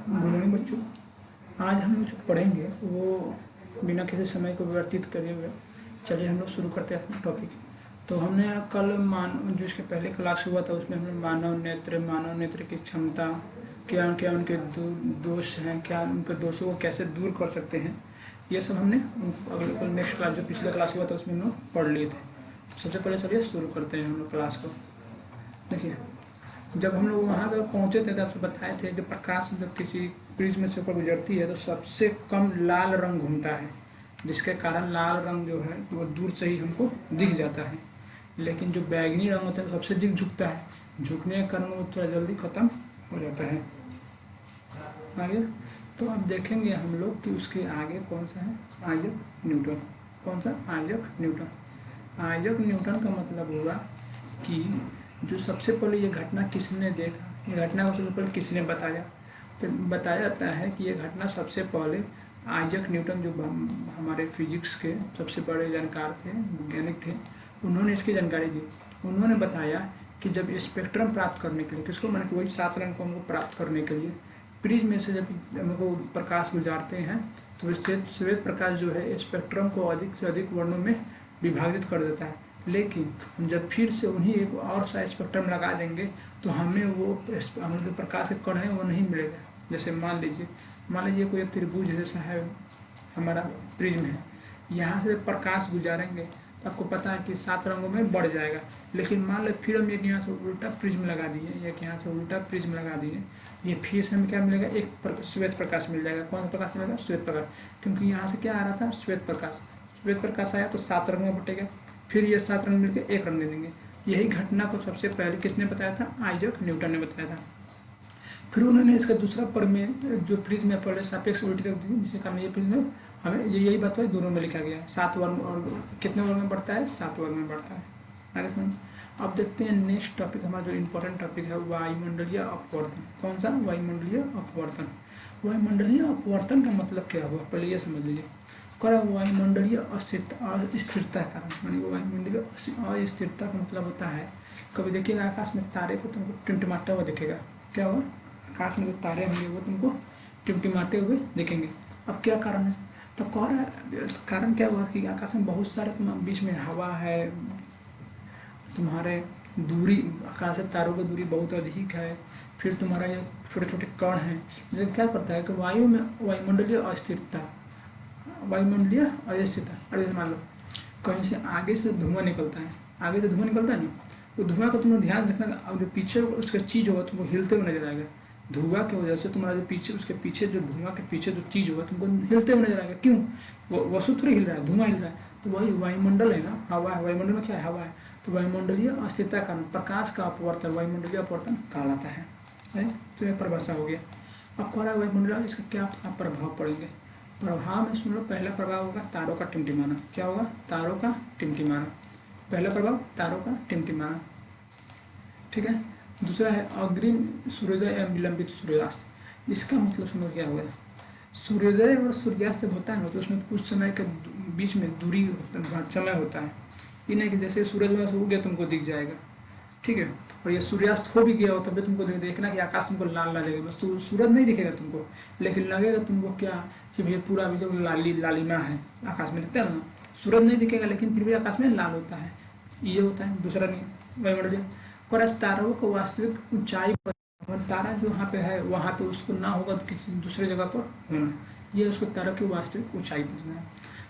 Good morning बच्चों। आज हम लोग जो पढ़ेंगे वो बिना किसी समय को व्यतीत करे हुए, चलिए हम लोग शुरू करते हैं अपना टॉपिक। तो हमने कल जो इसके पहले क्लास हुआ था उसमें हमने मानव नेत्र की क्षमता, क्या क्या उनके दोष हैं, क्या उनके दोषों को कैसे दूर कर सकते हैं, ये सब हमने अगले कल नेक्स्ट क्लास जो पिछला क्लास हुआ था उसमें हम लोग पढ़ लिए थे। सबसे पहले चलिए शुरू करते हैं हम लोग क्लास को। देखिए, जब हम लोग वहाँ तक पहुँचे थे तो आपसे बताए थे जब प्रकाश जब किसी प्रिज्म से ऊपर गुजरती है तो सबसे कम लाल रंग घूमता है, जिसके कारण लाल रंग जो है वो दूर से ही हमको दिख जाता है। लेकिन जो बैगनी रंग होता है वो सबसे अधिक झुकता है, झुकने के कारण वो थोड़ा जल्दी ख़त्म हो जाता है। आगे तो अब देखेंगे हम लोग कि उसके आगे कौन सा है, आइजक न्यूटन। कौन सा? Isaac Newton. आइजक न्यूटन का मतलब होगा कि जो सबसे पहले ये घटना किसने देखा, ये घटना को सबसे पहले किसने बताया। तो बताया जाता है कि ये घटना सबसे पहले आइजक न्यूटन जो हमारे फिजिक्स के सबसे बड़े जानकार थे, वैज्ञानिक थे, उन्होंने इसकी जानकारी दी। उन्होंने बताया कि जब स्पेक्ट्रम प्राप्त करने के लिए, किसको मैंने कि वही 7 रंग को हमको प्राप्त करने के लिए प्रिज्म में से जब हमको प्रकाश गुजारते हैं तो इससे श्वेत प्रकाश जो है स्पेक्ट्रम को अधिक से अधिक वर्णों में विभाजित कर देता है। लेकिन हम जब फिर से उन्हीं एक और सा स्पेक्ट्रम लगा देंगे तो हमें वो हम जो प्रकाश के कण है वो नहीं मिलेगा। जैसे मान लीजिए कोई त्रिभुज जैसा है, हमारा प्रिज्म है, यहाँ से प्रकाश गुजारेंगे तो आपको पता है कि 7 रंगों में बढ़ जाएगा। लेकिन मान लो फिर हम एक यहाँ से उल्टा प्रिज्म लगा दिए, एक यहाँ से उल्टा प्रिज्म लगा दिए, ये फिर से हमें क्या मिलेगा, एक श्वेत प्रकाश मिल जाएगा। कौन सा प्रकाश मिलेगा? श्वेत प्रकाश, क्योंकि यहाँ से क्या आ रहा था, श्वेत प्रकाश। श्वेत प्रकाश आया तो 7 रंग में बटेगा, फिर ये 7 रंग मिलकर एक रंग दे देंगे। यही घटना को सबसे पहले किसने बताया था? आइजक न्यूटन ने बताया था। फिर उन्होंने इसका दूसरा प्रमेय जो प्रिज्म में पहले सापेक्ष उल्टी रख दी, जिसके कारण ये प्रिज्म हमें यही बात है, दोनों में लिखा गया है। 7 वर्ग और कितने वर्ग में बढ़ता है? 7 वर्ग में बढ़ता है। आगे सुन, अब देखते हैं नेक्स्ट टॉपिक, हमारा जो इम्पोर्टेंट टॉपिक है वायुमंडलीय अपवर्तन। कौन सा? वायुमंडलीय अपवर्तन। वायुमंडलीय अपवर्तन का मतलब क्या हुआ, पहले ये समझ लीजिए। वायुमंडलीय अस्थिरता का मानी वायुमंडलीय अस्थिरता का मतलब होता है, कभी देखिएगा आकाश में तारे को तुमको टिमटिमाता हुआ दिखेगा। क्या हुआ? आकाश में जो तारे होंगे वो तुमको टिमटिमाते हुए दिखेंगे। अब क्या कारण है? तो कह रहा है कारण क्या हुआ कि आकाश में बहुत सारे बीच में हवा है, तुम्हारे दूरी आकाश से तारों की दूरी बहुत अधिक है, फिर तुम्हारा ये छोटे छोटे कण हैं, जिससे क्या करता है कि वायु में वायुमंडलीय अस्थिरता अरे मान लो कहीं से आगे से धुआं निकलता है, ना, तो धुआं को तुमने ध्यान रखना, अब जो पीछे उसका चीज़ होगा तुमको हिलते हुए नजर आएगा। धुआं की वजह से तुम्हारा जो पीछे उसके पीछे जो धुआं के पीछे जो चीज़ होगा तुमको हिलते हुए नजर आएगा। क्यों? वो वस्तु थोड़ी हिल रहा है, धुआं हिल रहा है। तो वही वायुमंडल है ना, हवा है। वायुमंडल में क्या है? हवा है। तो वायुमंडलीय अस्थिरता का प्रकाश का अपवर्तन वायुमंडलीय अपवर्तन कहलाता है। तो यह परिभाषा हो गया। अब कह रहा है वायुमंडल इसका क्या प्रभाव पड़ेंगे। प्रभाव में सुन लो, पहला प्रभाव होगा तारों का टिमटिमाना। क्या होगा? तारों का टिमटिमाना। पहला प्रभाव तारों का टिमटिमाना, ठीक है। दूसरा है अग्रिम सूर्योदय एवं विलंबित सूर्यास्त। इसका मतलब समझो क्या होगा। सूर्योदय और सूर्यास्त जब होता है ना तो उसमें कुछ समय के बीच में दूरी समय होता है। ये नहीं कि जैसे सूरज वहाँ से हो गया तुमको दिख जाएगा, ठीक है, और ये सूर्यास्त हो भी गया हो तब भी तुमको देखना कि आकाश तुमको लाल लगेगा, बस सूरज नहीं दिखेगा तुमको, लेकिन लगेगा तुमको क्या कि भैया पूरा अभी जो लालिमा है आकाश में, दिखता है ना, सूरज नहीं दिखेगा लेकिन फिर भी आकाश में लाल होता है। ये होता है दूसरा नहीं वायुमंडलीय। और तारों को वास्तविक ऊंचाई पर, तारा जो वहाँ पे है वहाँ पे उसको ना होगा तो किसी दूसरे जगह पर होना, ये उसको तारा की वास्तविक ऊंचाई पर है।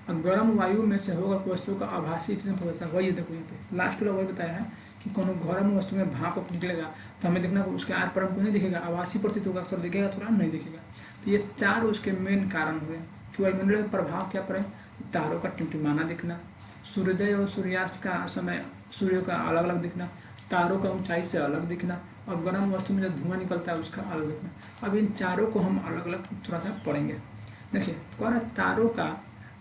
अब गर्म वायु में से होगा वस्तु का आभासी चिन्ह होता है, वही देखो यहाँ पे लास्ट वाला वही बताया है कि कोनो गर्म वस्तु में भाप निकलेगा तो हमें देखना उसके आर पर हमको नहीं दिखेगा, आभासी प्रतीत होगा, थोड़ा दिखेगा थोड़ा नहीं दिखेगा। तो ये 4 उसके मेन कारण हुए कि वायुमंडल का प्रभाव क्या पड़े। तारों का टिमटिमाना दिखना, सूर्योदय और सूर्यास्त का समय सूर्य का अलग अलग दिखना, तारों का ऊंचाई से अलग दिखना, और गर्म वस्तु में जो धुआं निकलता है उसका अलग दिखना। अब इन चारों को हम अलग अलग थोड़ा सा पढ़ेंगे। देखिए कह रहा है तारों का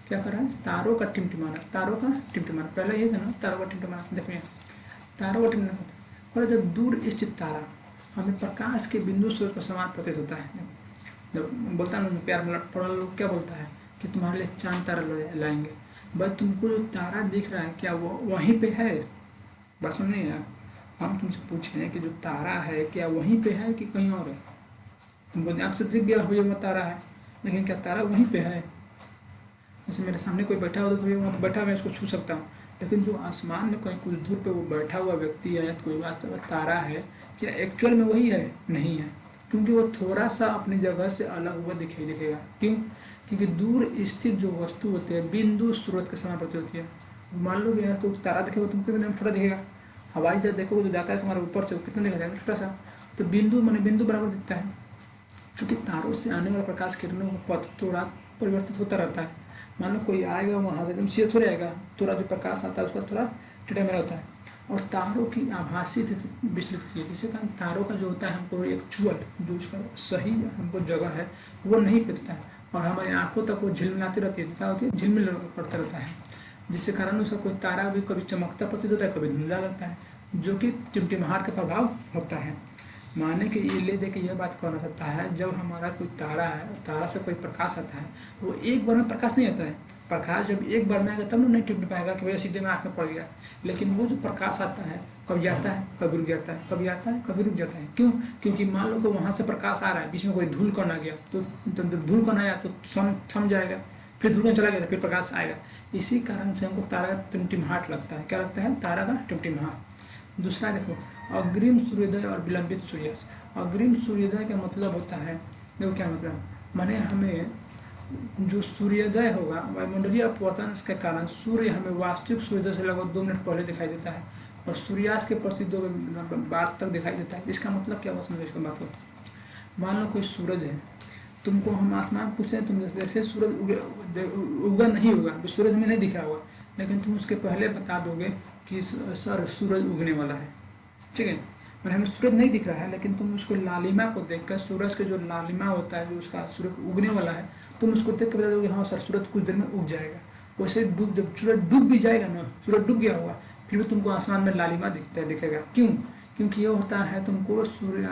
क्या कर रहा है, तारों का टिमटिमाना। पहले ये था ना तारों का टिमटिमाना। देखिए तारों का टिमटिमाना, जब दूर स्थित तारा हमें प्रकाश के बिंदु सूरज का समान प्रतीत होता है। जब बोलता है ना प्यार पढ़ा लोग क्या बोलता है कि तुम्हारे लिए चांद तारा लाएंगे, बस तुमको जो तारा दिख रहा है क्या वो वहीं पे है? बस सुनिए यार, हम तुमसे पूछे कि जो तारा है क्या वहीं पे है कि कहीं और है? तुमको आँख से दिख गया भैया वहाँ तारा है, लेकिन क्या तारा वहीं पे है? जैसे मेरे सामने कोई बैठा हो तो भैया वहाँ बैठा मैं इसको छू सकता हूँ, लेकिन जो आसमान में कहीं कुछ दूर पे वो बैठा हुआ व्यक्ति है, कोई वास्तव में तारा है, क्या एक्चुअल में वही है? नहीं है, क्योंकि वो थोड़ा सा अपनी जगह से अलग हुआ दिखाई देगा। क्यों? क्योंकि दूर स्थित जो वस्तु होते हैं बिंदु स्रोत के समान प्रतीत होती है। मान लो गया तो तारा देखेगा तुमको कितना छोटा दिखेगा, हवाई जहाज देखोगे तो जाता है तुम्हारे ऊपर से, कितना दिखा जाएगा? छोटा सा। तो बिंदु माने बिंदु बराबर दिखता है, क्योंकि तारों से आने वाला प्रकाश किरणों का पथ थोड़ा परिवर्तित होता रहता है। मान लो कोई आएगा वहाँ से एकदम सीधे थोड़े आएगा, थोड़ा जो प्रकाश आता है उसका थोड़ा टेढ़ा मेढ़ा होता है। और तारों की आभासी विचलित होती है, जिसके कारण तारों का जो होता है हमको एक्चुअल जो उसका सही हमको जगह है वो नहीं मिलता है, और हमारी आंखों तक वो झिलमिलाती रहती है, क्या होती है? झिलमिल करता रहता है, जिसके कारण उसका कोई तारा भी कभी चमकता प्रतीत होता है, कभी धुंधला लगता है, जो कि टिमटिमाहट का प्रभाव होता है। माने कि ये ले दे के यह बात कहना सकता है, जब हमारा कोई तारा है, तारा से कोई प्रकाश आता है, वो एक बार में प्रकाश नहीं आता है। प्रकाश जब एक बार में आएगा तब नहीं टिमटिमाएगा कि भैया सीधे में आँख में पड़ गया, लेकिन वो जो प्रकाश आता है कभी आता है कभी रुक जाता है, कभी आता है कभी रुक जाता है। क्यों? क्योंकि मान लो कि वहाँ से प्रकाश आ रहा है, बीच में कोई धूल कण आ गया, तो जब धूल कण आया तो थम जाएगा, फिर धूल कण चला गया, फिर प्रकाश आएगा। इसी कारण से हमको तारा का टिमटिमाहट लगता है। क्या लगता है? तारा का टिमटिमाहट। दूसरा देखो, अग्रिम सूर्योदय और विलंबित सूर्यास्त। अग्रिम सूर्योदय का मतलब होता है, देखो क्या मतलब, माने हमें जो सूर्योदय होगा वायुमंडलीय अपवर्तन के कारण सूर्य हमें वास्तविक सूर्योदय से लगभग 2 मिनट पहले दिखाई देता है, और सूर्यास्त के प्रति 2 बार तक दिखाई देता है। इसका मतलब क्या हुआ? समझो इसका मतलब, मान लो कोई सूरज है, तुमको हम आसमान पूछते हैं, तुम जैसे सूरज उगा नहीं होगा, सूरज हमें नहीं दिखा होगा, लेकिन तुम उसके पहले बता दोगे कि सर सूरज उगने वाला है, ठीक है? मैंने हमें सूरज नहीं दिख रहा है, लेकिन तुम उसको लालिमा को देखकर, सूरज के जो लालिमा होता है, जो उसका सूरज उगने वाला है, तुम उसको देख कर बता दोगे हाँ सर सूरज कुछ देर में उग जाएगा। वैसे डूब, जब सूरज डूब भी जाएगा ना, सूरज डूब गया होगा, फिर भी तुमको आसमान में लालिमा दिखेगा। क्यों? क्योंकि ये होता है तुमको सूर्य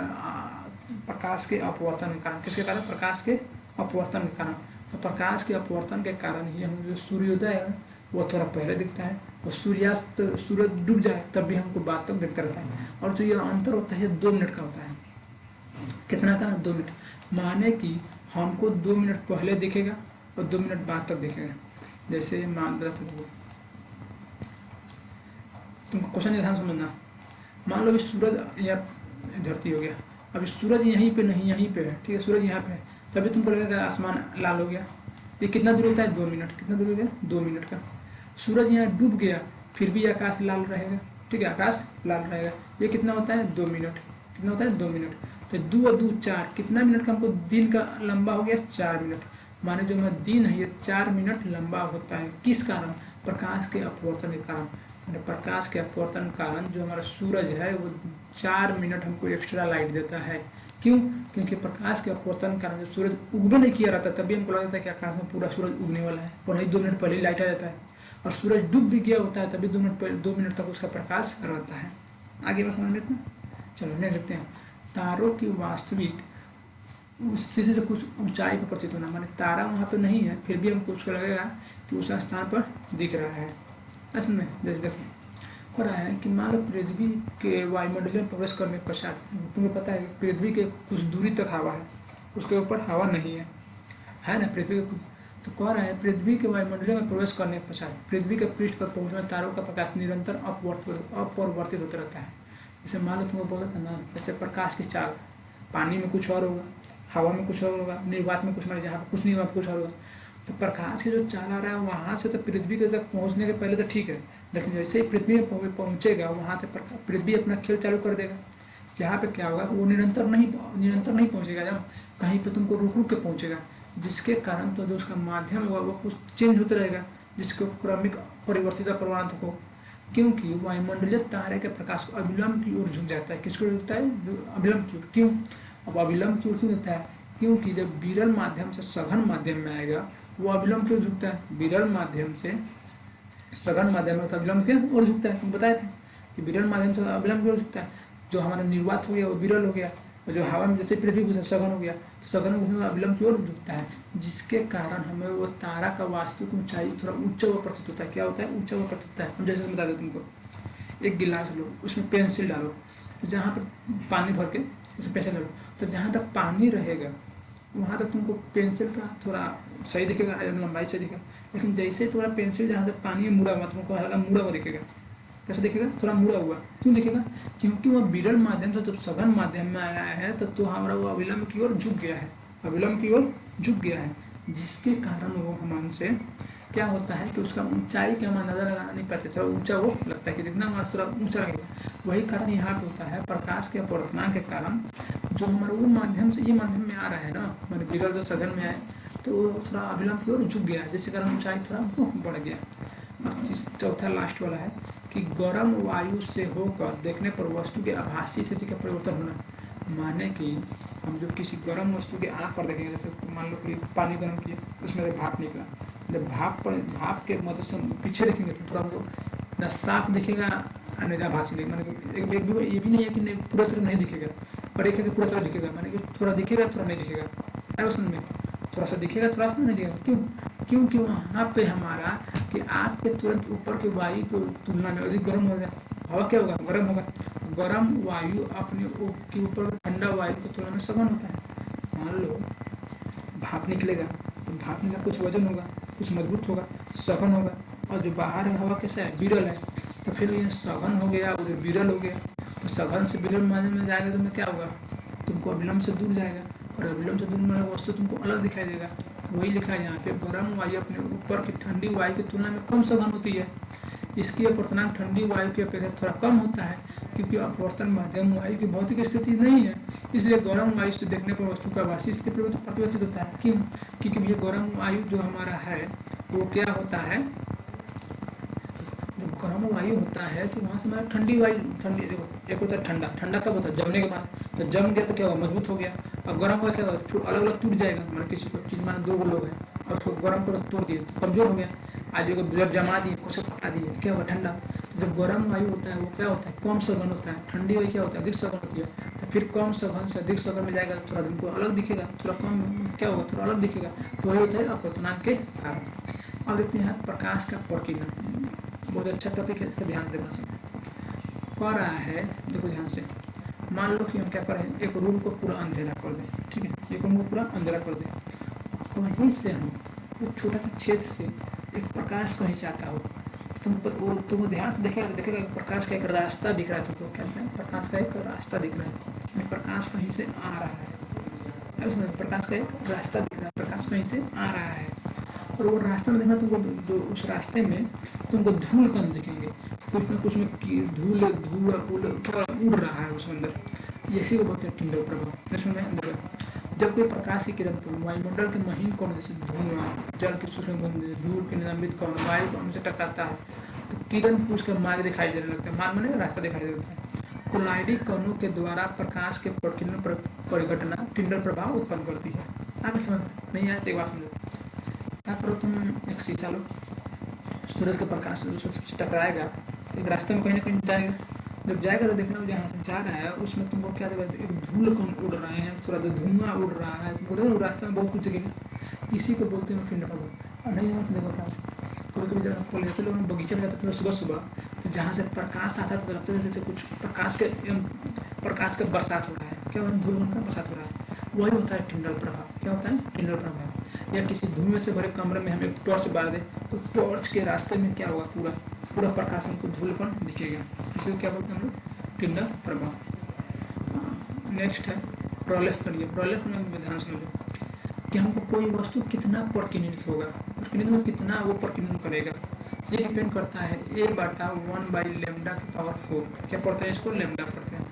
प्रकाश के अपवर्तन के कारण। किसके कारण? प्रकाश के अपवर्तन के कारण। तो प्रकाश के अपवर्तन के कारण ही हमें जो सूर्योदय है वो थोड़ा पहले दिखता है, और सूर्यास्त सूरज डूब जाए तब भी हमको बाद तक दिखता रहता है। और जो ये अंतर होता है 2 मिनट का होता है। कितना का? 2 मिनट। माने कि हमको 2 मिनट पहले दिखेगा और 2 मिनट बाद तक दिखेगा। जैसे मान लो तुमको क्वेश्चन ध्यान समझना, मान लो सूरज या धरती हो गया, अभी सूरज यहीं पे नहीं, यहीं पे है, ठीक है? सूरज यहाँ पे है, तभी तुमको लगेगा आसमान लाल हो गया। ये कितना दूर होता है? 2 मिनट। कितना दूर हो गया? 2 मिनट का। सूरज यहाँ डूब गया, फिर भी आकाश लाल रहेगा, ठीक है? आकाश लाल रहेगा। ये कितना होता है? 2 मिनट। कितना होता है? 2 मिनट। तो 2 और 2 4, कितना मिनट का हमको दिन का लंबा हो गया? 4 मिनट। माने जो हमारा दिन है ये 4 मिनट लंबा होता है। किस कारण? प्रकाश के अपवर्तन के कारण। प्रकाश के अपवर्तन के कारण जो हमारा सूरज है वो 4 मिनट हमको एक्स्ट्रा लाइट देता है। क्यों? क्योंकि प्रकाश के अपवर्तन के कारण जब सूरज उगने नहीं किया रहता तभी हमको लगता है कि आकाश में पूरा सूरज उगने वाला है, और नहीं 2 मिनट पहले लाइट आ जाता है। और सूरज डूब भी गया होता है तभी 2 मिनट तक उसका प्रकाश रहता है। आगे बस समझ लेते हैं। चलो नहीं देखते हैं। तारों की वास्तविक स्थिति से कुछ ऊंचाई पर प्रतीत होना, माने तारा वहाँ पे नहीं है, फिर भी हमको उसको लगेगा कि उस स्थान पर दिख रहा है। असल में जैसे देखो हो रहा है कि मान लो पृथ्वी के वायुमंडल में प्रवेश करने के पश्चात, तुम्हें पता है कि पृथ्वी के कुछ दूरी तक हवा है, उसके ऊपर हवा नहीं है ना पृथ्वी के। तो कह रहा है पृथ्वी के वायुमंडल में प्रवेश करने के पश्चात पृथ्वी के पृष्ठ पर पहुंचने तारों का प्रकाश निरंतर अपरिवर्तित होता रहता है। जैसे मान लो तुम्हें बोला था ना, जैसे प्रकाश की चाल, पानी में कुछ और होगा, हवा में कुछ और होगा, निर्वात में कुछ, जहाँ पर कुछ नहीं होगा कुछ और होगा। तो प्रकाश की जो चाल आ रहा है वहाँ से तो पृथ्वी के तक पहुँचने के पहले तो ठीक है, लेकिन जैसे ही पृथ्वी में पहुँचेगा वहाँ से पृथ्वी अपना खेल चालू कर देगा। जहाँ पे क्या होगा वो निरंतर नहीं पहुँचेगा, जब कहीं पे तुमको रुक रुक के पहुँचेगा, जिसके कारण तो जो उसका माध्यम होगा वो कुछ चेंज होता रहेगा, जिसको क्रमिक परिवर्तित प्रवणता को। क्योंकि वायुमंडलीय तारे के प्रकाश अविलंब की ओर झुक जाता है। किसको झुकता है? अविलंब की ओर। क्यों? अब अविलंब की ओर क्यों झुकता है? क्योंकि जब विरल माध्यम से सघन माध्यम में आएगा वो अविलंब क्यों झुकता है? विरल माध्यम से सघन माध्यम में तो अविलंब के ओर झुकता है। तुम बताए थे कि विरल माध्यम से अविलंब की ओर झुकता है। जो हमारा निर्वात हो गया वो विरल हो गया, और जो हवा में जैसे पृथ्वी घुसा सघन हो गया, तो सघन घुसने में अविलंब की ओर झुकता है, जिसके कारण हमें वो तारा का वास्तविक ऊंचाई थोड़ा ऊंचा हुआ प्रतीत होता है। क्या होता है? ऊंचा हुआ प्रतीत होता है। हम जैसे बता दें तुमको, एक गिलास लो, उसमें पेंसिल डालो, तो जहाँ पर पानी भर के उसमें पेंसिल डालो, तो जहाँ तक पानी रहेगा वहाँ तक तुमको पेंसिल का थोड़ा सही दिखेगा, लंबाई से दिखेगा। लेकिन जैसे थोड़ा पेंसिल जहाँ तक पानी में मुड़ा हुआ, तुमको हल्का मुड़ा हुआ दिखेगा। कैसे दिखेगा? थोड़ा मुड़ा हुआ। क्यों दिखेगा? क्योंकि वह विरल माध्यम से जब सघन माध्यम में आया है तो हमारा वो अविलंब की ओर झुक गया है, अविलंब की ओर झुक गया है, जिसके कारण वो हमसे क्या होता है कि उसका ऊंचाई के हम नज़र लगा नहीं पाते, थोड़ा ऊंचा वो लगता है कि जितना हमारा थोड़ा ऊंचा लगेगा। वही कारण यहाँ पे होता है, प्रकाश के अपवर्तनांक के कारण जो हमारे वो माध्यम से ये माध्यम में आ रहा है ना, मैंने विरल जो सघन में आए तो वो थोड़ा अविलंब की ओर झुक गया है, जिसके कारण ऊंचाई थोड़ा बढ़ गया। अब चौथा लास्ट वाला है कि गर्म वायु से होकर देखने पर वस्तु के आभासी स्थिति का परिवर्तन होना। माने कि हम जब किसी गर्म वस्तु के आँख पर देखेंगे, जैसे मान लो कि पानी गर्म किया, उसमें से भाप निकला, जब भाप के मदद से पीछे देखेंगे तो थोड़ा हमको न साफ दिखेगा नहीं आभासी नहीं, मैंने ये भी नहीं है कि नहीं पूरा तरह नहीं दिखेगा, और एक है कि पूरा तरह दिखेगा, मैंने कि थोड़ा दिखेगा थोड़ा नहीं दिखेगा, है उसमें में थोड़ा सा दिखेगा थोड़ा सा नहीं दिखेगा। क्यों? क्योंकि वहाँ पे हमारा कि आग के तुरंत ऊपर के वायु की तुलना में अधिक गर्म होगा, हवा क्या होगा? गर्म होगा। गर्म वायु अपने के ऊपर ठंडा वायु की तुलना में सघन होता है। मान लो भाप निकलेगा तो भाप में कुछ वजन होगा, कुछ मजबूत होगा, सघन होगा, और जो बाहर है हवा कैसा है? विरल है। तो फिर ये सघन हो गया उधर विरल हो गया, तो सघन से विरल माध्यम में जाएगा तो मैं क्या होगा? तुमको अविलंब से दूर जाएगा, और अविलंब से दूर में वस्तु तुमको अलग दिखाई देगा। वही लिखा है यहाँ पे, गर्म वायु अपने ऊपर की ठंडी वायु की तुलना में कम सघन होती है। इसकी अपवर्तनांक ठंडी वायु की अपेक्षा थोड़ा कम होता है, क्योंकि अपवर्तन माध्यम वायु की भौतिक स्थिति नहीं है, इसलिए गर्म वायु से देखने पर वस्तु का आभासी स्थिति परिवर्तित होता है। क्यों? क्योंकि भैया गर्म वायु जो हमारा है वो क्या होता है, जब गर्म वायु होता है तो वहाँ से हमारा ठंडी वायु, ठंडी देखो एक होता है ठंडा, ठंडा कब होता है? जमने के बाद। तो जम गया तो क्या होगा? मजबूत हो गया। और गर्म हुआ क्या होगा? अलग अलग टूट जाएगा। मतलब किसी को चीज माना 2 लोग हैं और उसको गर्म को तोड़ दिए तो कमजोर हो गया, आज जब जमा दिए कुछ फटा दिए क्या होगा? ठंडा। तो जब गर्म वायु होता है वो क्या होता है? कम सघन होता है। ठंडी वायु क्या होता है? अधिक सघन होती है। तो फिर कम सघन से अधिक सघन में जाएगा, थोड़ा तुमको अलग दिखेगा, थोड़ा कम क्या होगा? थोड़ा अलग दिखेगा। तो वही होता है अपवर्तनांक के कारण। अब देखते हैं प्रकाश का प्रकीर्णन। बहुत अच्छा टॉपिक है, ध्यान देना सब कह रहा है। देखो ध्यान से, मान लो कि हम क्या करें, एक रूम को पूरा अंधेरा कर दें, ठीक है, एक रूम को पूरा अंधेरा कर दें, वहीं से हम एक छोटा सा छेद से एक प्रकाश कहीं से आता हो, तुमको ध्यान से देखेगा प्रकाश का एक रास्ता दिख रहा है। तुमको क्या है? प्रकाश का एक रास्ता दिख रहा है, प्रकाश कहीं से आ रहा है, उसमें प्रकाश का एक रास्ता दिख रहा है, प्रकाश कहीं से आ रहा है, और वो रास्ते में देखना तुमको, जो उस रास्ते में तुमको धूल कम दिखेंगे, कुछ में धूल क्या उड़ रहा है उसके अंदर, इसी को बोलते हैं टिंडल प्रभाव। इसमें जब कोई प्रकाश की किरण को वायुमंडल के महीन कण जैसे धुआं, जल के सूक्ष्म बूंद, धूल के निलंबित कण वायु कण से टकराता है तो किरण को उसका मार्ग दिखाई देने लगता है, मार्ग मैंने रास्ता दिखाई दे लगता है। कोलाइडी कणों के द्वारा प्रकाश के प्रकीर्णन परिघटना टिंडल प्रभाव उत्पन्न करती है। आप समझ नहीं आया तो एक बात समझो, क्या करो तुम, एक शीशा लो, सूरज के प्रकाश से सबसे टकराएगा तो एक रास्ते में कहीं ना कहीं जाएगा, जब जाएगा तो देखना जहाँ से जा रहा है उसमें तुमको क्या देगा? एक धूल कण उड़ रहे हैं, थोड़ा तो धुआं उड़ रहा है, तुमको देखो रास्ते में बहुत कुछ दिखेगा, इसी को बोलते हैं टिंडल प्रभाव। और नहीं जाना देखो क्या, कभी कभी जब हम लेते लोग बगीचे में जाते थे सुबह सुबह, तो जहाँ से प्रकाश आता था तो लगता था जैसे कुछ प्रकाश का बरसात हो रहा है, क्या हो रहा है? धूल का बरसात हो रहा है, वही होता है टिंडल प्रभाव। क्या होता है? टिंडल प्रभाव। या किसी धुएं से भरे कमरे में हम एक टॉर्च बार दें तो टॉर्च के रास्ते में क्या होगा? पूरा प्रकाश हमको धूलपन दिखेगा, इसी क्या बोलते हैं हम लोग? टिंडल प्रभाव। नेक्स्ट है प्रलेपन। प्रलेपन में ध्यान समझ लो कि हमको कोई वस्तु कितना प्रकीर्णित होगा, प्रकीर्णित में कितना वो प्रकीर्णन करेगा, ये डिपेंड करता है A/1/λ⁴। क्या पढ़ते हैं इसको? लैम्डा पढ़ते हैं।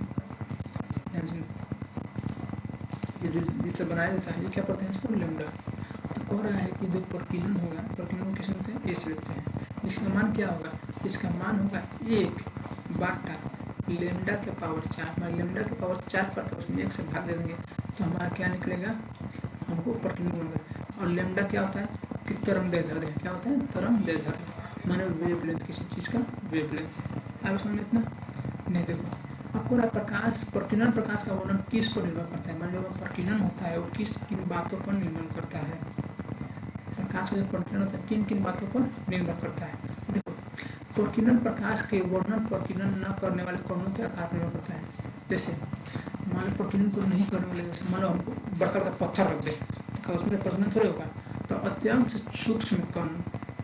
ये जो जिससे बनाया जाता है ये क्या पढ़ते हैं इसको? लैम्डा। तो कह रहा है कि जो प्रकीर्णन होगा, प्रकीर्णन कैसे होते हैं? ए से लिखते हैं। इसका मान क्या होगा? इसका मान होगा 1/λ⁴। मैं लैम्डा के पावर 4 पर उसमें 1 से भाग दे देंगे तो हमारा क्या निकलेगा? हमको प्रकीर्णन होगा। और लैम्डा क्या होता है? कि तरंग दैर्ध्य। क्या होता है? तरंग दैर्ध्य माने वेवलेंथ, किसी चीज़ का वेवलेंथ। आप समझ इतना नहीं। देखो आपको प्रकाश प्रकीर्णन, प्रकाश का वर्णन किस पर निर्भर करता है? मान लो प्रकीर्णन होता है वो किन बातों पर निर्भर करता है? प्रकाश का जो प्रकीर्णन होता है किन बातों पर निर्भर करता है? देखो प्रकीर्णन प्रकाश के वर्णन प्रकीर्णन न करने वाले कणों के आकार पर निर्भर करता है। जैसे मान लो प्रकीर्णन को नहीं करने वाले, जैसे मान लो हमको बड़का बड़का पत्थर रख दे तो उसमें प्रकीर्णन थोड़े होगा। तो अत्यंत सूक्ष्म कण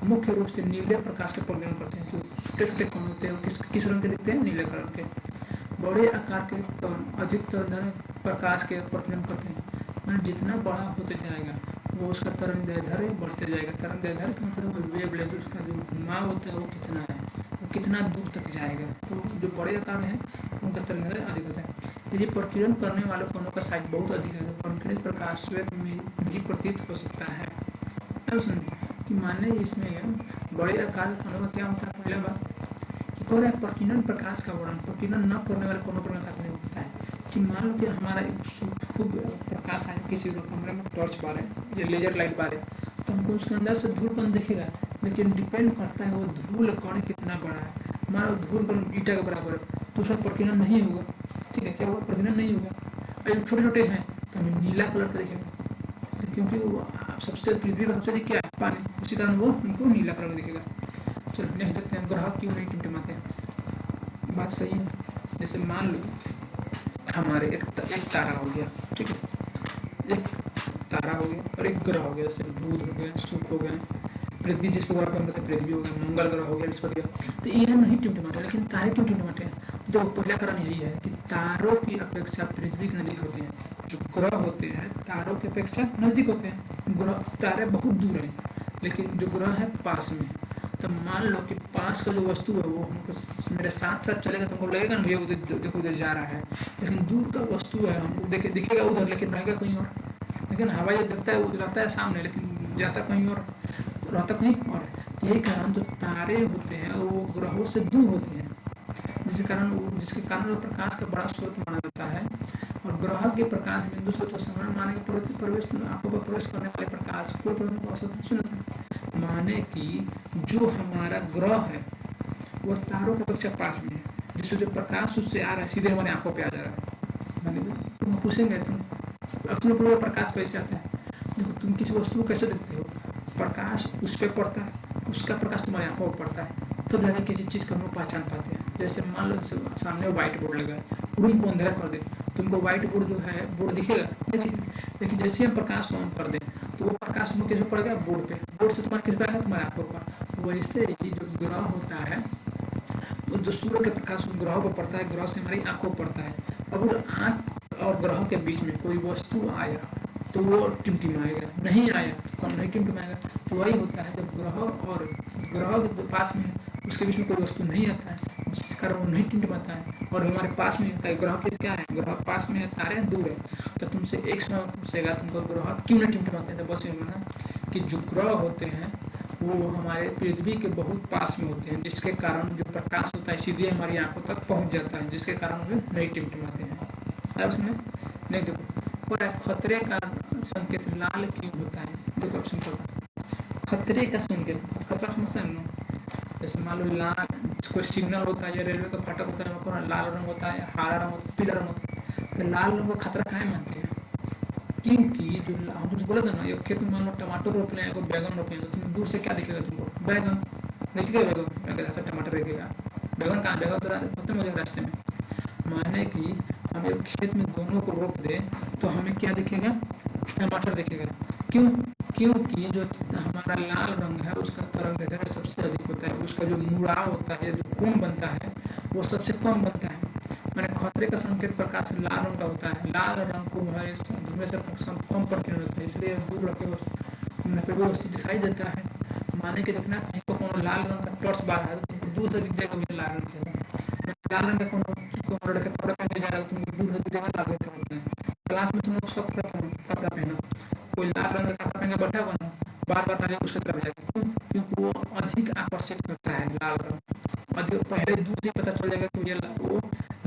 मुख्य रूप से नीले प्रकाश का प्रकीर्णन करते हैं। जो छोटे छोटे कण होते हैं वो किस रंग के दिखते हैं? नीले कलर के। बड़े आकार के कण अधिकतर प्रकाश के प्रकीर्णन करते हैं। मैंने जितना बड़ा होते जाएगा वो उसका तरंगदैर्ध्य बढ़ते जाएगा। तरंगदैर्ध्य का मतलब वेवलेंथ, उसका जो घुमाव होता है वो कितना है, वो कितना दूर तक जाएगा। तो जो बड़े आकार हैं उनका तरंगदैर्ध्य अधिक होता है। यदि प्रकीर्णन करने वाले कणों का साइज बहुत अधिक है तो प्रकीर्णित प्रकाश श्वेत में भी प्रतीत हो सकता है। अब समझिए कि माने इसमें बड़े आकार के कणों का क्या होता है। पहला बात कि कह रहा है प्रकीर्णन प्रकाश का वर्णन प्रकीर्णन न करने वाले कणों पर होता है कि मान लो कि हमारा खूब प्रकाश आए किसी कमरे में, टॉर्च बार है या लेजर लाइट बार है, तो हमको उसके अंदर से धूल कण दिखेगा, लेकिन डिपेंड करता है वो धूल कण कितना बड़ा है। मान लो धूल कण ईटा के बराबर है तो उसका प्रकीर्णन नहीं होगा। ठीक है, क्या होगा? प्रकीर्णन नहीं होगा। और छोटे छोटे हैं तो हमें नीला कलर का दिखेगा, क्योंकि वो सबसे पृथ्वी का सबसे क्या है? पानी, उसी कारण वो हमको नीला कलर दिखेगा। चलो नेक्स्ट देखते हैं, ग्रह क्यों नहीं टिमटिमाते हैं। बात सही है। जैसे मान लो हमारे एक तारा हो गया, ठीक है, एक तारा हो गया और एक ग्रह हो गया, जैसे बुध हो गया, शुक्र हो गया, पृथ्वी जिस पर ग्रह पर पृथ्वी हो गया, मंगल ग्रह हो गया, बृहस्पति। तो ये नहीं टिमटिमाते, लेकिन तारे क्यों टिमटिमाते हैं? तो पहला कारण यही है कि तारों की अपेक्षा पृथ्वी के नजदीक होते हैं। जो ग्रह होते हैं तारों की अपेक्षा नजदीक होते हैं। ग्रह तारे बहुत दूर हैं लेकिन जो ग्रह है पास में। तो मान लो कि पास का जो वस्तु है वो हमको मेरे साथ साथ चलेगा तो हमको लगेगा ना भैया उधर देखो उधर जा रहा है, लेकिन दूर का वस्तु है हमको दिखेगा उधर लेकिन रहेगा कहीं और। लेकिन हवा जब दिखता है वो रहता है सामने लेकिन जाता कहीं और, रहता कहीं और। यही कारण जो तारे होते हैं वो ग्रहों से दूर होते हैं, जिसके कारण वो प्रकाश का बड़ा स्रोत माना जाता है। और ग्रह के प्रकाश बिंदु से संग्रहण माने के प्रवेश आंखों पर प्रवेश करने वाले प्रकाश को माने कि जो हमारा ग्रह है वो तारों की अपेक्षा पास में है, जिससे जो प्रकाश उससे आ रहा है सीधे हमारी आंखों पे आ जा रहा है। माने तुम पूछेंगे तुम अपने प्रकाश कैसे आता है? देखो तुम किसी वस्तु को कैसे देखते हो? प्रकाश उस पर पड़ता है, उसका प्रकाश तुम्हारी आंखों पर पड़ता है, तब जाके किसी चीज़ को हम लोग पहचान पाते हैं। जैसे मान लो सामने व्हाइट बोर्ड लगा है, रूम को अंधेरा कर दे, तुमको व्हाइट बोर्ड जो है बोर्ड दिखेगा नहीं दिखेगा, लेकिन जैसे हम प्रकाश ऑन कर दें तो वो प्रकाश तुमको कैसे पड़ेगा? बोर्ड पे। बोर्ड से तुम्हारे किस पे आएगा? तुम्हारे आंखों पर। वैसे ही जो ग्रह होता है वो जो सूर्य के प्रकाश ग्रहों पर पड़ता है, ग्रह से हमारी आंखों पर पड़ता है। अब आँख और ग्रह के बीच में कोई वस्तु आया तो वो टिमटिमाएगा, नहीं आया तो कौन नहीं टिमटिमाएगा। तो वही होता है जब ग्रह के पास में उसके बीच में कोई वस्तु नहीं आता है जिस कारण वो नहीं टिमटिमाता है, और हमारे पास में होता है ग्रह के क्या है? ग्रह पास में है, तारे दूर है। तो तुमसे एक समय पूछेगा तुमको ग्रह क्यों नहीं टिमटिमाते हैं, तो बस ये माना कि जो ग्रह होते हैं वो हमारे पृथ्वी के बहुत पास में होते हैं, जिसके कारण जो प्रकाश होता है सीधे हमारी आंखों तक पहुंच जाता है, जिसके कारण वे नहीं टिमटिमाते हैं। अब उसमें नहीं देखो, और खतरे का संकेत लाल क्यों होता है? देखो ऑप्शन खतरे का संकेत, खतरा समझता है ना? जैसे मान लो लाल कोई सिग्नल होता है या रेलवे का फाटक होता है, वहाँ लाल रंग होता है, हरा रंग होता है, पीला रंग होता है। तो लाल रंग को खतरा काहे मानते हैं? क्योंकि जो हम तुमसे बोला था ना, एक खेत में मान लो टमाटर रोप लें या बैगन रोप लें, तो तुम दूर से क्या दिखेगा तुमको? बैगन दिखेगा, बैगन टमाटर दिखेगा, बैगन कहाँ? बैगन तो खत्म हो जाएगा रास्ते में। माने कि हम एक खेत में दोनों को रोप दें तो हमें क्या दिखेगा? टमाटर दिखेगा। क्यों? क्योंकि जो हमारा लाल रंग है उसका तरंगदैर्ध्य सबसे अधिक होता है, उसका जो मुड़ाव होता है, जो कोण बनता है वो सबसे कम बनता है। मैंने खतरे का संकेत प्रकाश लाल रंग का होता है। लाल रंग को धुएं से कम प्रकीर्णन होता है, इसलिए दूर रखे नफेबी वस्तु दिखाई देता है। माने कि देखना कहीं को कोनो लाल रंग का टॉर्च बार है तो दूर से दिख जाएगा मुझे लाल रंग से। लाल रंग का कोनो लड़का कपड़ा पहन के जा रहा है तुमको दूर से दिख जाएगा लाल रंग का होता है। क्लास में तुम लोग सब कपड़ा पहनो, कोई लाल रंग का कपड़ा पहन के बैठा हुआ ना, बार बार ना उसके तरफ जाएगा, क्योंकि वो अधिक आकर्षित करता है लाल रंग। अधिक पहले दूर से पता चल जाएगा कि वो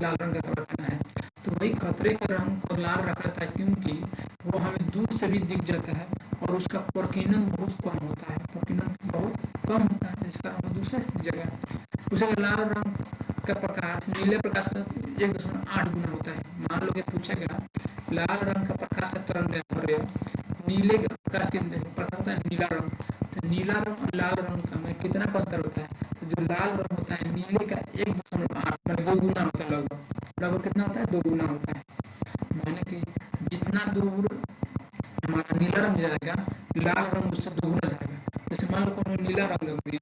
लाल रंग का कपड़ा पहना है। तो वही खतरे का रंग को लाल रखा था क्योंकि वो हमें दूर से भी दिख जाता है और उसका प्रकीर्णन बहुत कम होता है, प्रकीर्णन बहुत कम होता है, जिसका हम दूसरे जगह उसे लाल रंग का प्रकाश नीले प्रकाश का 1.8 गुना होता है। मान लो कि पूछा गया लाल रंग का प्रकाश का तरंगदैर्ध्य नीले के प्रकाश के प्रकाश होता है नीला रंग, तो नीला रंग और लाल रंग का में कितना अंतर होता है? तो जो लाल रंग होता है नीले का 1.8 मतलब 2 गुना होता है, लगभग कितना होता है? 2 गुना होता है। नीला रंग जाएगा, लाल रंग उससे दोगुना जाएगा। जैसे मान लो कोनो नीला रंग रख दिया,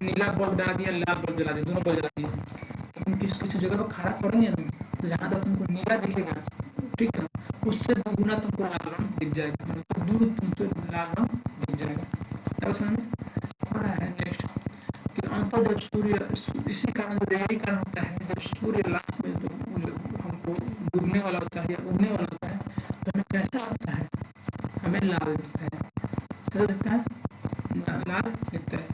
नीला बल्ब डाल दिया, लाल बल्ब जला दिया, दोनों बल्ब जला दिए, तो तुम किसी जगह पर खड़ा करेंगे ना, तो जहाँ तक तुमको नीला दिखेगा, ठीक है ना, उससे दोगुना तुमको लाल रंग दिख जाएगा, मतलब दूर तुमसे लाल रंग दिख जाएगा। अब समझ में आ रहा है। नेक्स्ट कि अंतर जब सूर्य, इसी कारण यही कारण होता है, जब सूर्य लाल में हमको डूबने वाला होता है या उगने वाला होता है, तो हमें कैसा लगता है, हमें लाल दिखता है। कैसा दिखता है, लाल दिखता है।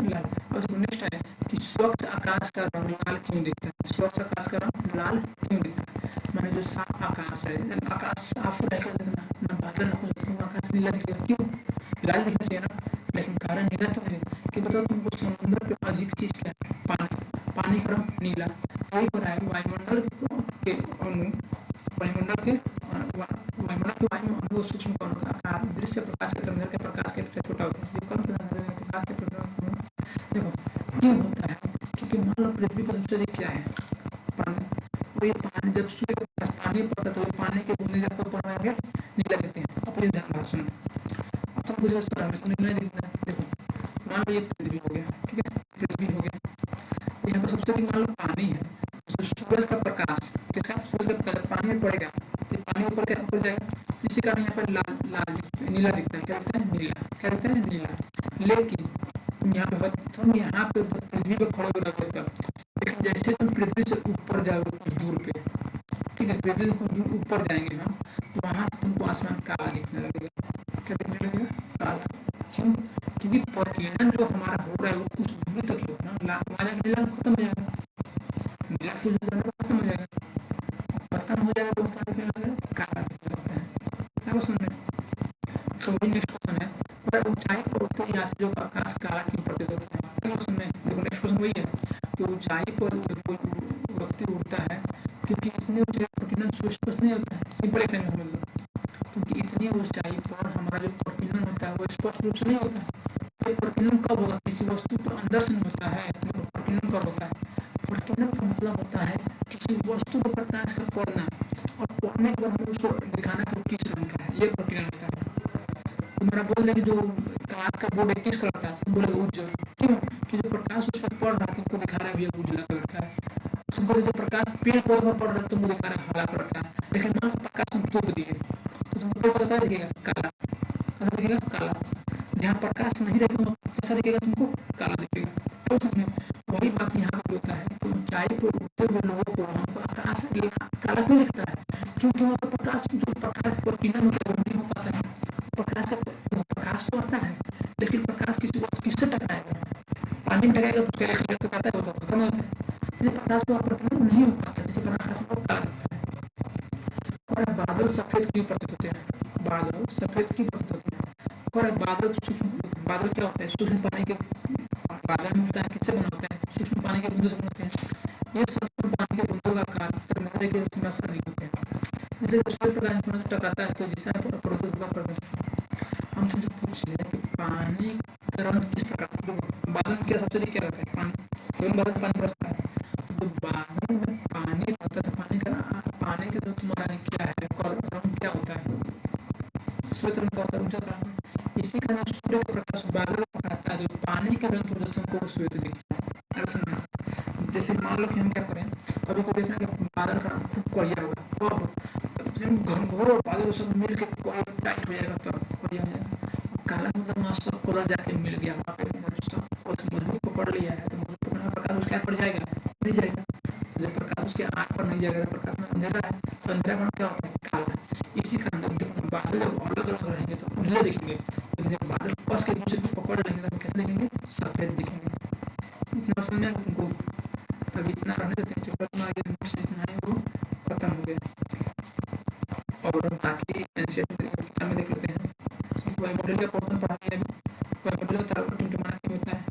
लाल। अब देखो नेक्स्ट है कि स्वच्छ आकाश का रंग लाल क्यों दिखता है। स्वच्छ आकाश का रंग लाल क्यों दिखता है, माने जो साफ आकाश है, आकाश साफ रहेगा ना बादल ना हो तो आकाश नीला दिखेगा, क्यों, लाल दिखना चाहिए ना, लेकिन कारण नीला क्यों है कि बताओ तुमको, समुद्र पे अधिक चीज क्या है, पानी का रंग नीला। वही हो रहा है वायुमंडल के अणु, वायुमंडल के वायु अणु सूक्ष्म कणों का आकार दृश्य प्रकाश के तरंग के प्रकाश के अपेक्षा छोटा होता है। ये कम प्रकाश के देखो क्यों होता है, क्योंकि मान लो पृथ्वी पर सबसे अधिक क्या है, पानी। और ये पानी जब सूर्य के पास पानी पड़ता है तो पानी के बूंदे जब ऊपर आएंगे नीला दिखते हैं। अब ये ध्यान सुनो, अब तुम कुछ इस तरह में नीला दिखता है। देखो मान लो ये पृथ्वी हो गया, ठीक है, पृथ्वी हो गया, यहाँ पर सबसे अधिक मान लो पानी है, तो सूरज का प्रकाश किसका, सूरज का प्रकाश पानी में पड़ेगा, तो पानी ऊपर जाएगा, इसी कारण यहाँ पर लाल लाल नीला दिखता है। क्या दिखता है, नीला। क्या दिखता है, नीला। लेकिन यहाँ पे तुम यहाँ पे पृथ्वी पे खड़े हो रहोगे तब, लेकिन जैसे तुम पृथ्वी से ऊपर जाओगे कुछ दूर पे, ठीक है, पृथ्वी से कुछ दूर ऊपर जाएंगे हम, तो वहां से तुमको आसमान काला दिखने लगेगा। क्या दिखने लगेगा, काला। क्यों, क्योंकि प्रकीर्णन जो हमारा हो रहा है वो कुछ दूरी तक ही होगा ना, वहां जाके नीला खत्म हो जाएगा, नीला कुछ दूर खत्म हो जाएगा, खत्म हो जाएगा तो उसका दिखने लगेगा, काला दिखने लगता है। क्या समझ में। तो वही नेक्स्ट क्वेश्चन है, पर ऊंचाई पर उठते ही यहाँ से जो आकाश काला क्यों प्रतीत होता है। क्या क्वेश्चन में देखो, नेक्स्ट क्वेश्चन वही है कि ऊंचाई पर कोई व्यक्ति उड़ता है क्योंकि इतनी ऊंचाई प्रकीर्णन सुस्पष्ट नहीं होता है। सिंपल एक समझ लो, क्योंकि इतनी ऊंचाई पर हमारा जो प्रकीर्णन होता है वो स्पष्ट रूप से नहीं होता है। प्रकीर्णन कब होगा, किसी वस्तु तो अंदर से नहीं होता है, प्रकीर्णन कब होता है, प्रकीर्णन का मतलब होता है किसी वस्तु को प्रकाश का पड़ना और पड़ने के बाद हमें उसको दिखाना कि किस रंग का है, ये प्रकीर्णन होता है। तुम्हारा बोल दे कि जो कांच का बोर्ड है किस कलर का है, तुम बोलेगे उज्जवल, क्यों, कि जो प्रकाश उस पर पड़ रहा है तुमको दिखा रहा है भैया उजला कलर का है। तुमको जो प्रकाश पेड़ पौधे पर पड़ रहा है तुमको दिखा रहा है हरा कलर का, लेकिन मान लो प्रकाश तुम थोप दिए तो तुमको पेड़ पौधा दिखेगा, काला। कैसा दिखेगा, काला। जहाँ प्रकाश नहीं रहेगा कैसा दिखेगा, तुमको काला दिखेगा। तो समझ में वही बात यहाँ पर होता है कि ऊंचाई पर उठते हुए लोगों को हमको आकाश काला क्यों दिखता है, क्योंकि वहाँ पर प्रकाश जो प्रकाश प्रकीर्णन होता है वो नहीं हो पाता है। प्रकाश तो आता है, लेकिन प्रकाश किसी वस्तु किससे टकराएगा, पानी में टकराएगा तो उसका इलेक्ट्रिक तो आता है, वो तो खत्म होता है। इसलिए प्रकाश को प्रकीर्णन नहीं हो पाता, जिसके कारण आकाश में काला दिखता है। और बादल सफेद क्यों प्रतीत होते हैं, बादल सफेद क्यों प्रतीत होते हैं। और बादल क्या होता है, सूक्ष्म पानी के बादल में होता है, किससे बना होता है, सूक्ष्म पानी के बूंदों से बनते हैं। ये सूक्ष्म पानी के बूंदों का आकार नजर के समस्या नहीं होते हैं, इसलिए जब सूर्य प्रकाश थोड़ा सा टकराता है तो दिशा पड़ोसी होगा। हम तुमसे पूछ ले कि पानी का रंग किस प्रकार, बादल में क्या सबसे अधिक क्या रहता है, पानी, केवल बादल पानी बरसता है, तो बादल में पानी रहता है, पानी का जो तुम्हारा क्या है रंग क्या होता है, श्वेत रंग का होता है, ऊंचा रंग। इसी कारण सूर्य का प्रकाश बादल में पड़ता है, जो पानी के रंग की वजह से हमको श्वेत दिखता है। जैसे मान लो कि हम क्या करें, कभी को देखना कि बादल का रंग खूब बढ़िया होगा, अब घनघोर और बादल सब मिल के टाइट हो जाएगा तब बढ़िया हो जाएगा। काला मतलब वहाँ सब कलर जाके मिल गया, वहाँ पे सब मजबूत पकड़ लिया है, तो मजबूत पकड़ने प्रकाश उसके आँख पर जाएगा नहीं जाएगा, जब प्रकाश उसके आँख पर नहीं जाएगा, प्रकाश में अंधेरा है तो अंधेरा का क्या होता है, काला। इसी कारण जब बादल जब अलग अलग रहेंगे तो उजले दिखेंगे, लेकिन जब बादल कस के दूसरे को पकड़ लेंगे तो कैसे दिखेंगे, सफेद दिखेंगे। इतना समझ में तुमको, तब इतना रहने देते हैं, जो प्रश्न आगे इतना है वो खत्म हो गया। और बाकी एनसीईआरटी में देख लेते हैं, वायुमंडल का पोर्शन पढ़ा दिया अभी, वायुमंडल का चारों टिमटिमाना क्यों होता है,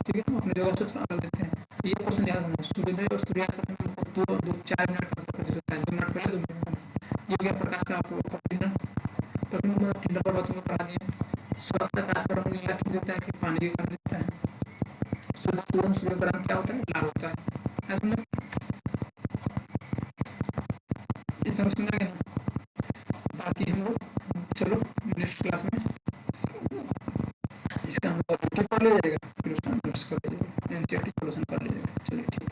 ठीक है, अपने जगह से थोड़ा अलग लेते हैं। ये क्वेश्चन याद रखना, सूर्योदय और सूर्यास्त का दो 4 मिनट का प्रतीत होता है, 2 मिनट पहले 2 मिनट बाद। ये हो गया प्रकाश का प्रकीर्णन, टिंडा पर्वतों में पढ़ा दिया। स्वच्छ आकाश का रंग नीला क्यों दिखता है, कि पानी के कारण दिखता है। सूर्य का रंग क्या होता है, लाल होता है। समझ में आ गया ना। बाकी हम लोग चलो नेक्स्ट क्लास में इसका हम लोग पढ़ लीजिएगा, फिर उसका नोट्स कर लीजिएगा, एनसीईआरटी सॉल्यूशन कर लीजिएगा। चलिए ठीक है।